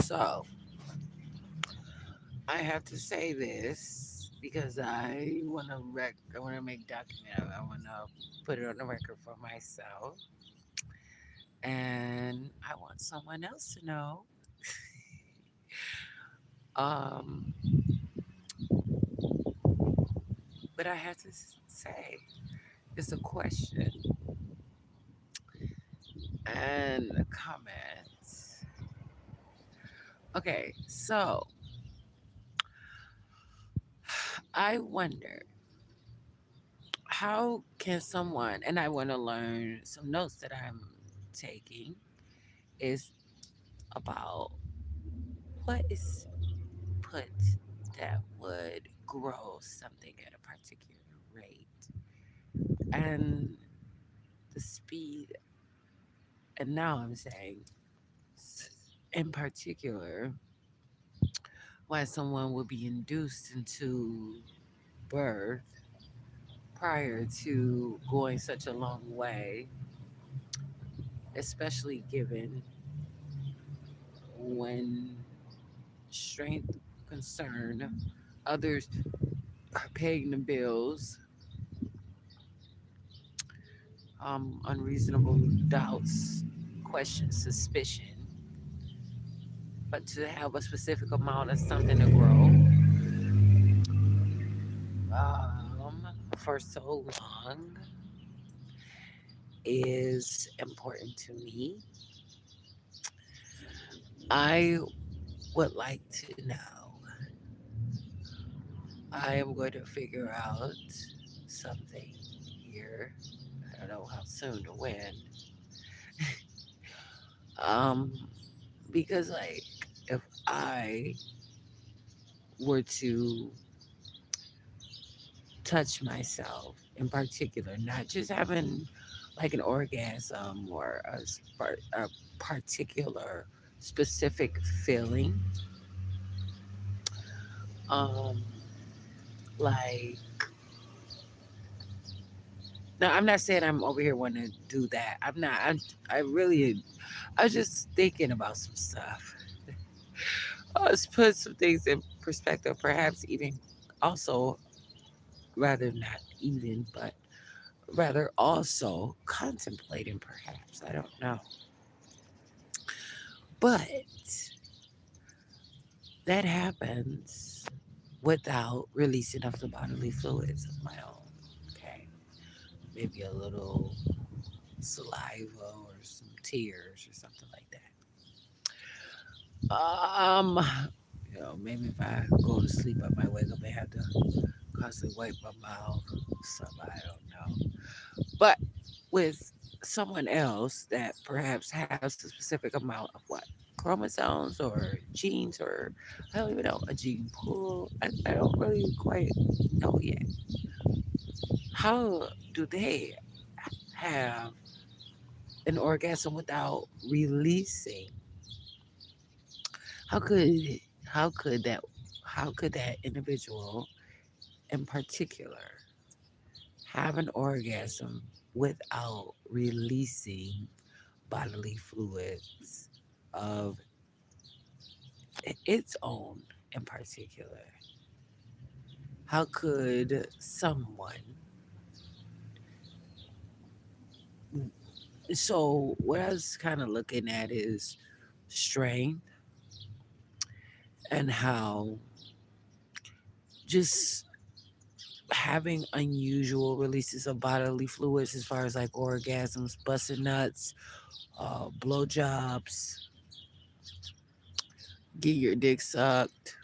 So I have to say this because I want to make document. I want to put it on the record for myself, and I want someone else to know. Um, but I have to say it's a question and a comment. Okay, so I wonder how can someone, and I want to learn some notes that I'm taking is about what is put that would grow something at a particular rate and the speed. And now I'm saying, in particular, why someone would be induced into birth prior to going such a long way, especially given when strength concern, others are paying the bills, unreasonable doubts, questions, suspicion, but to have a specific amount of something to grow for so long is important to me. I would like to know. I am going to figure out something here. I don't know how soon to when. Um, because like if I were to touch myself in particular, not just having like an orgasm or a particular specific feeling, um, like now I'm not saying I'm over here wanting to do that. I'm not. I really. I was just thinking about some stuff. Let's put some things in perspective. Perhaps even also, rather not even, but rather also contemplating. Perhaps I don't know, but that happens without releasing of the bodily fluids of my own. Okay, maybe a little saliva or some tears or something like that. Maybe if I go to sleep, I might wake up and have to constantly wipe my mouth. Something I don't know. But with someone else that perhaps has a specific amount of what chromosomes or genes or I don't even know a gene pool. I don't really quite know yet. How do they have an orgasm without releasing? How could how could that how could that individual in particular have an orgasm without releasing bodily fluids of its own in particular? How could someone so what I was kind of looking at is strength and how just having unusual releases of bodily fluids as far as like orgasms, busting nuts, blowjobs, get your dick sucked,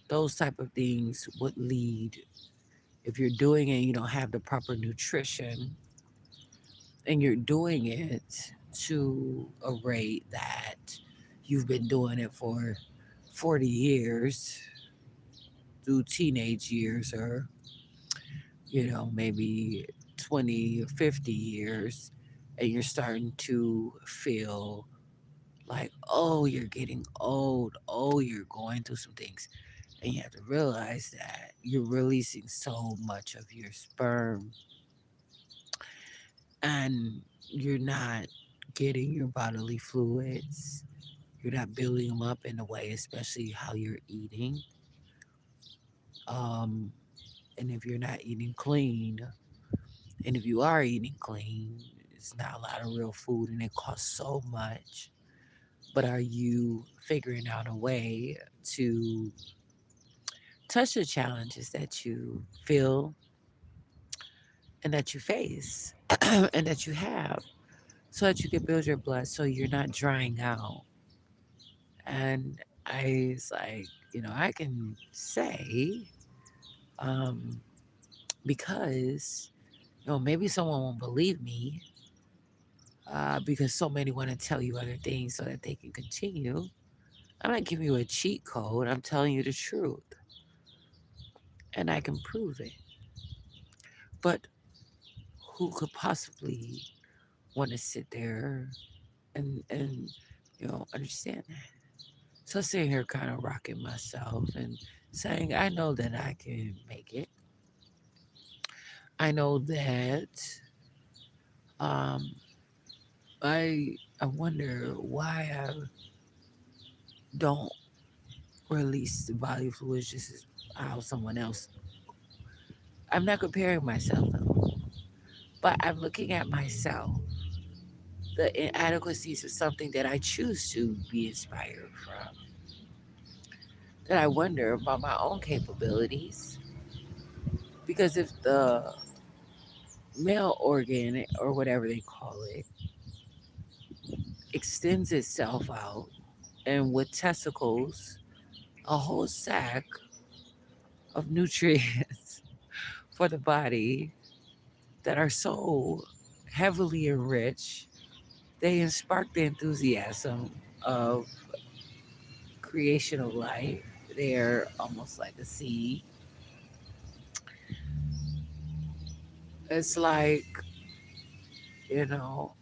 those type of things would lead if you're doing it and you don't have the proper nutrition and you're doing it to a rate that you've been doing it for 40 years through teenage years or maybe 20 or 50 years and you're starting to feel like, oh, you're getting old, oh, you're going through some things. And you have to realize that you're releasing so much of your sperm and you're not getting your bodily fluids. You're not building them up in a way, especially how you're eating. Um, and if you're not eating clean, and if you are eating clean, it's not a lot of real food and it costs so much. But are you figuring out a way to touch the challenges that you feel and that you face and that you have so that you can build your blood so you're not drying out? And I was like, I can say, um, because, maybe someone won't believe me because so many want to tell you other things so that they can continue. I'm not giving you a cheat code. I'm telling you the truth, and I can prove it. But who could possibly want to sit there and understand that? So sitting here kind of rocking myself and saying, I know that I can make it. I know that um, I wonder why I don't release the body fluids just as how someone else. I'm not comparing myself though, but I'm looking at myself, the inadequacies of something that I choose to be inspired from. That I wonder about my own capabilities. Because if the male organ or whatever they call it extends itself out, and with testicles, a whole sack of nutrients for the body that are so heavily enriched, they spark the enthusiasm of creation of life. They're almost like a seed. It's like, you know,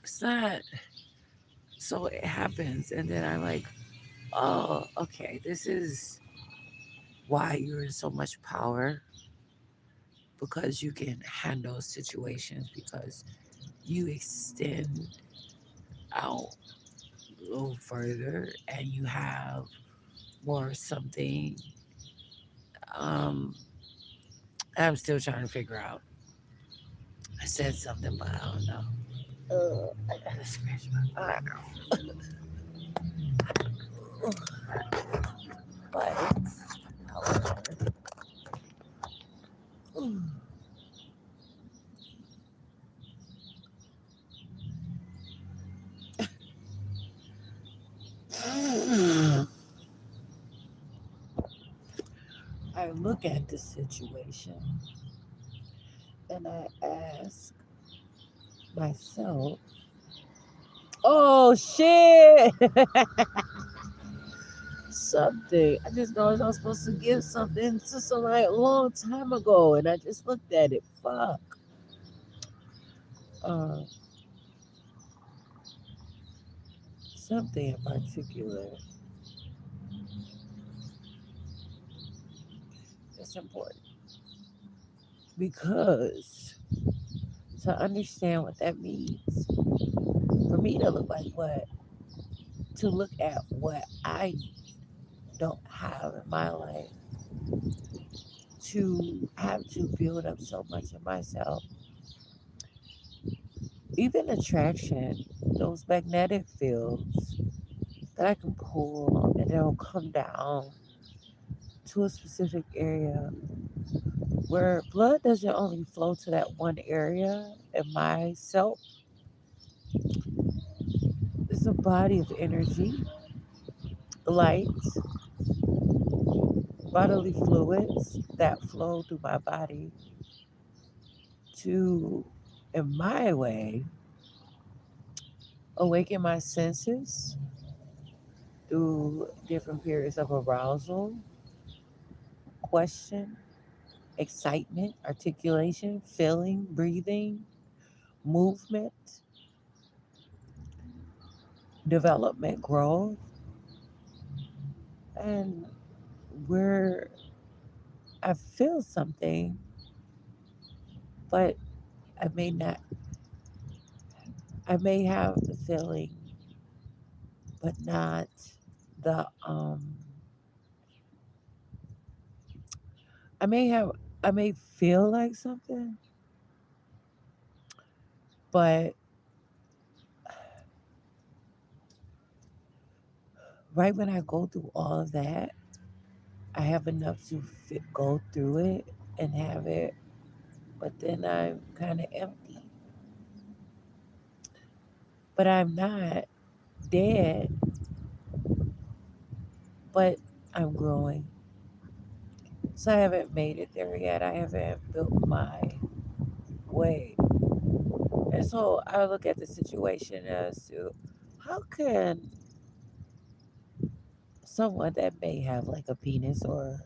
it's not, so it happens. And then I'm like, oh, okay, this is why you're in so much power, because you can handle situations, because you extend out a little further and you have more something. Um, I'm still trying to figure out. I said something, but I don't know. I gotta scratch my eye. But, however, I look at the situation and I ask myself, oh shit! Something. I just know I was supposed to give something to somebody a long time ago, and I just looked at it. Fuck. Uh, Something in particular is important because to understand what that means, for me to look like what, to look at what I don't have in my life, to have to build up so much in myself, even attraction, those magnetic fields that I can pull and it'll come down to a specific area where blood doesn't only flow to that one area in myself. It's a body of energy, light, bodily fluids that flow through my body to, in my way, awaken my senses through different periods of arousal, question, excitement, articulation, feeling, breathing, movement, development, growth, and where I feel something, but I may not, I may have the feeling, but not the I may have I may feel like something, but right when I go through all of that, I have enough to go through it and have it, but then I'm kind of empty. But I'm not dead, but I'm growing. So I haven't made it there yet. I haven't built my way. And so I look at the situation as to how can someone that may have like a penis or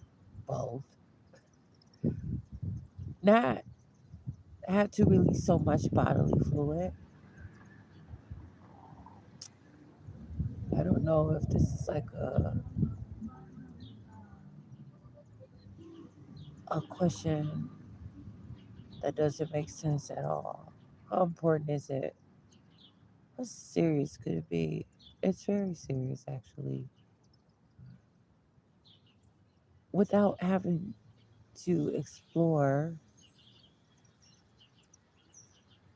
both not have to release so much bodily fluid. I don't know if this is like a question that doesn't make sense at all. How important is it? How serious could it be? It's very serious, actually. Without having to explore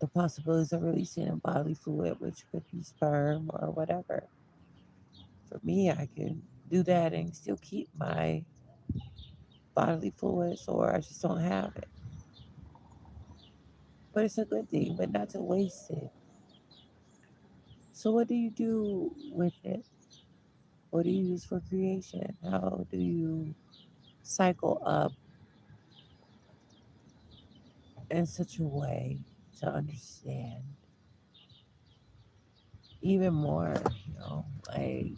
the possibilities of releasing a bodily fluid, which could be sperm or whatever. For me, I can do that and still keep my bodily fluids, or I just don't have it. But it's a good thing, but not to waste it. So, what do you do with it? What do you use for creation? How do you cycle up in such a way to understand even more, like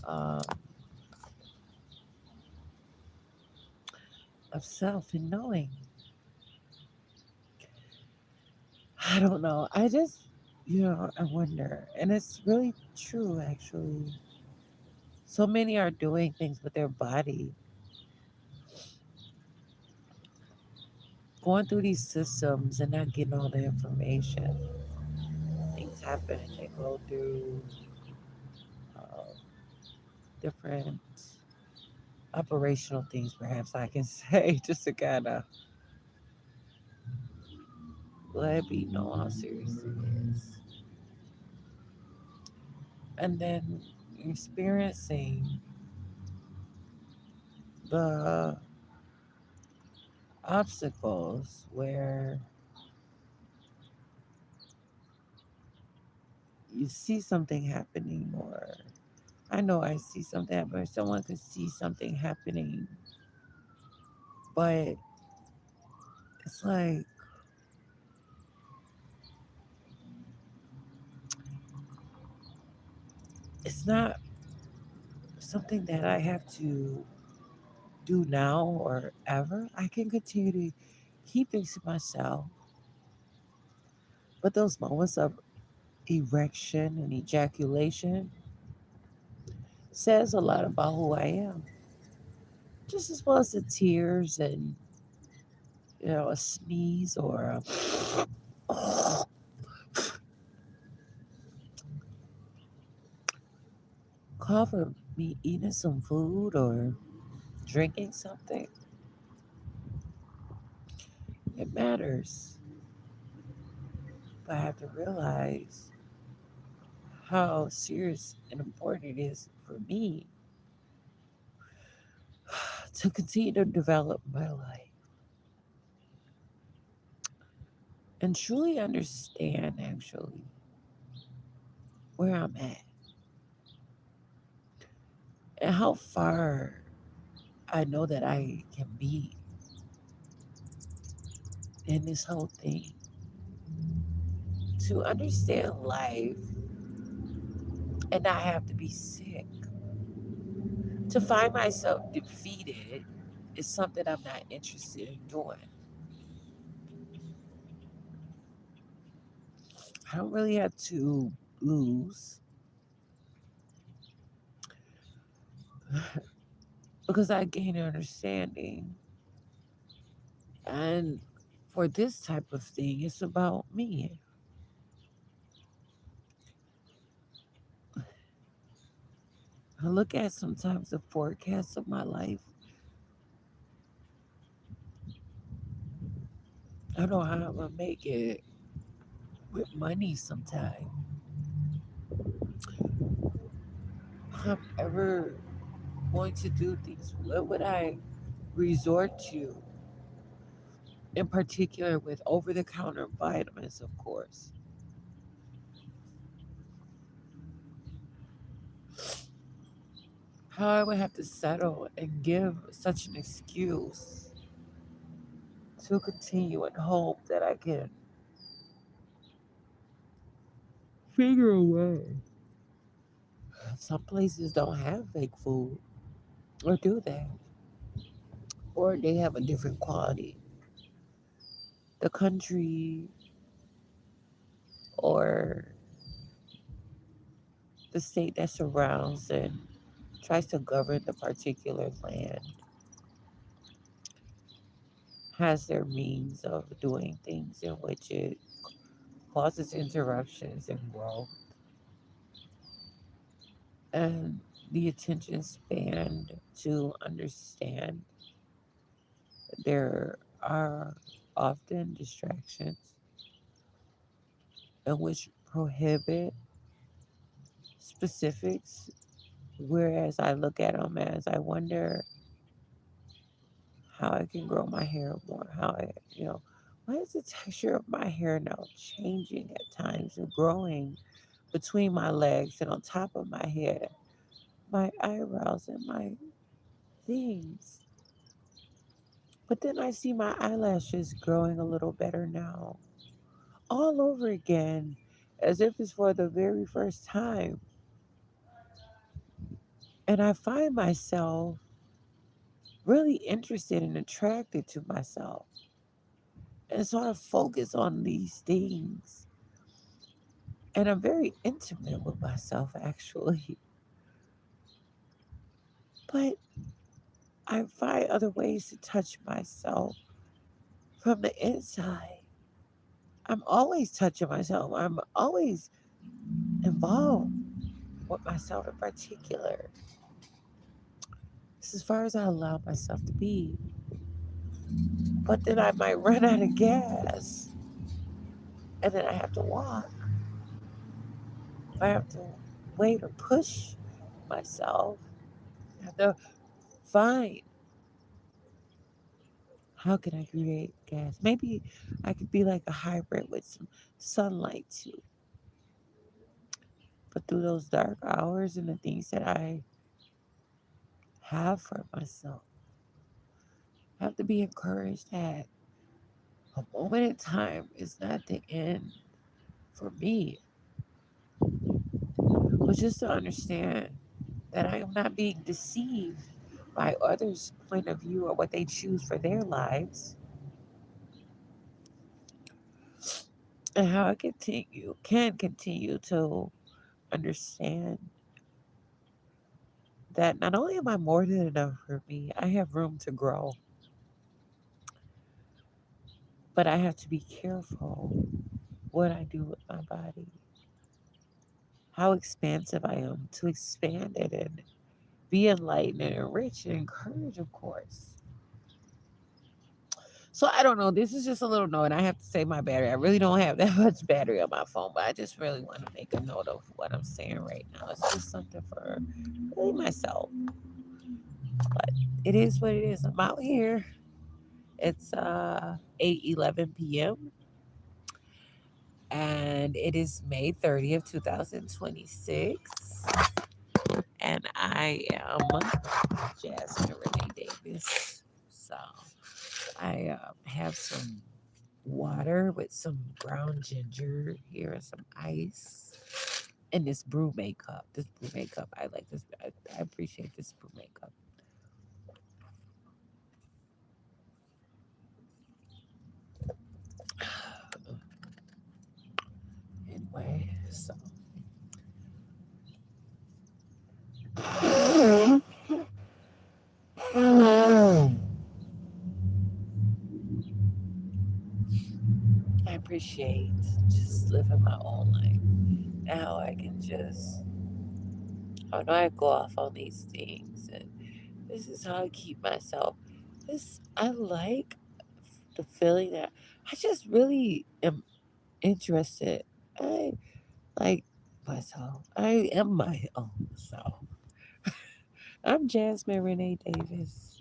um, of self and knowing? I don't know. I just, I wonder. And it's really true, actually. So many are doing things with their body, going through these systems and not getting all the information. Things happen. They go through uh, different operational things, perhaps I can say, just to kind of let it be known how serious it is. And then experiencing the obstacles where you see something happening, or I know I see something happening, or someone could see something happening, but it's like it's not something that I have to do now or ever. I can continue to keep things to myself, but those moments of erection and ejaculation says a lot about who I am, just as well as the tears and a sneeze or a cough or me eating some food or drinking something. It matters. But I have to realize how serious and important it is for me to continue to develop my life and truly understand actually where I'm at and how far I know that I can be in this whole thing. To understand life and not have to be sick. To find myself defeated is something I'm not interested in doing. I don't really have to lose because I gain an understanding. And for this type of thing, it's about me. look at sometimes the forecast of my life. I don't know how I'm gonna make it with money sometime. If I'm ever going to do things, what would I resort to? In particular, with over the counter vitamins, of course. How I would have to settle and give such an excuse to continue and hope that I can figure a way. Some places don't have fake food, or do they? Or they have a different quality. The country or the state that surrounds and tries to govern the particular land has their means of doing things in which it causes interruptions in growth. And the attention span to understand there are often distractions and which prohibit specifics, whereas I look at them as I wonder how I can grow my hair more, why is the texture of my hair now changing at times and growing between my legs and on top of my head, my eyebrows and my things. But then I see my eyelashes growing a little better now, all over again, as if it's for the very first time. And I find myself really interested and attracted to myself. And so I focus on these things. And I'm very intimate with myself, actually. But I find other ways to touch myself from the inside. I'm always touching myself. I'm always involved with myself in particular. It's as far as I allow myself to be. But then I might run out of gas. And then I have to walk. I have to wait or push myself. I have to find how can I create gas. Maybe I could be like a hybrid with some sunlight too. But through those dark hours and the things that I have for myself, I have to be encouraged that a moment in time is not the end for me, but just to understand that I am not being deceived by others' point of view or what they choose for their lives, and how I can continue to understand that not only am I more than enough for me, I have room to grow, but I have to be careful what I do with my body, how expansive I am to expand it and be enlightened and enriched and encouraged, of course. So I don't know. This is just a little note. I have to save my battery. I really don't have that much battery on my phone, but I just really want to make a note of what I'm saying right now. It's just something for really myself. But it is what it is. I'm out here. It's 8:11 p.m. and it is May 30th, 2026. And I am Jasmine Renee Davis. So I have some water with some ground ginger here and some ice. And this brew makeup. This brew makeup. I like this. I appreciate this brew makeup. Anyway, so I appreciate just living my own life. Now I can just I know I go off on these things, and this is how I keep myself. This I like the feeling that I just really am interested. I like myself. I am my own self. I'm Jasmine Renee Davis.